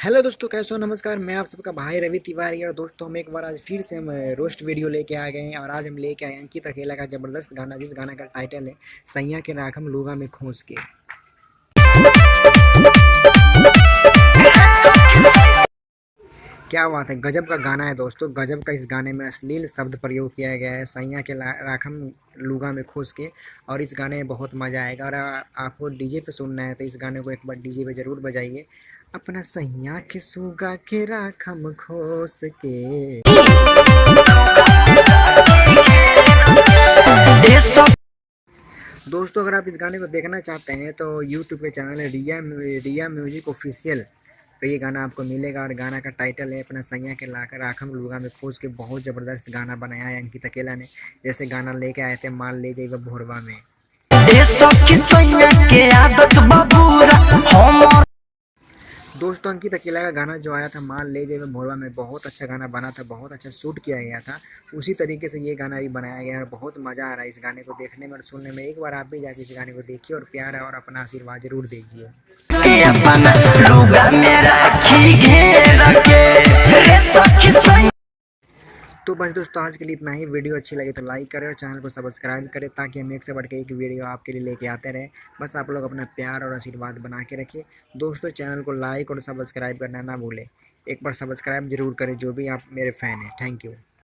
Hello दोस्तों, कैसे हो? नमस्कार। मैं आप सबका भाई रवि तिवारी। और दोस्तों, हम एक बार आज फिर से हम रोस्ट वीडियो लेके आ गए हैं। और आज हम लेके आए हैं अंकित अकेला का ज़बरदस्त गाना, जिस गाना का टाइटल है सैया के राखम लूगा में खोस के। क्या बात है, गजब का गाना है दोस्तों, गजब का। इस गाने में अश्लील शब्द प्रयोग किया गया है, सैया के राखम लूगा में खोस के। और इस गाने में बहुत मज़ा आएगा। और आपको डीजे पे सुनना है तो इस गाने को एक बार डीजे पे ज़रूर बजाइए। अपना सैया के सूगा के राखम खोस के। दोस्तों, अगर आप इस गाने को देखना चाहते हैं तो यूट्यूब पे चैनल है रिया म्यूजिक ऑफिशियल। तो ये गाना आपको मिलेगा। और गाना का टाइटल है अपना सैया के लाकर राखम लूगा में खोस के। बहुत ज़बरदस्त गाना बनाया है अंकित अकेला ने। जैसे गाना लेके आए थे मान ले जाइएगा भोरवा में। दोस्तों, अंकित अकेला का गाना जो आया था मान ले जाइएगा भोरवा में, बहुत अच्छा गाना बना था, बहुत अच्छा शूट किया गया था। उसी तरीके से ये गाना भी बनाया गया है। और बहुत मज़ा आ रहा है इस गाने को देखने में और सुनने में। एक बार आप भी जाके इस गाने को देखिए और प्यार और अपना आशीर्वाद जरूर दीजिए। तो बस दोस्तों, आज के लिए इतना ही। वीडियो अच्छी लगे तो लाइक करें और चैनल को सब्सक्राइब करें, ताकि हम एक से बढ़ के एक वीडियो आपके लिए लेके आते रहें। बस आप लोग अपना प्यार और आशीर्वाद बना के रखिए। दोस्तों, चैनल को लाइक और सब्सक्राइब करना ना भूलें। एक बार सब्सक्राइब जरूर करें जो भी आप मेरे फ़ैन हैं। Thank you.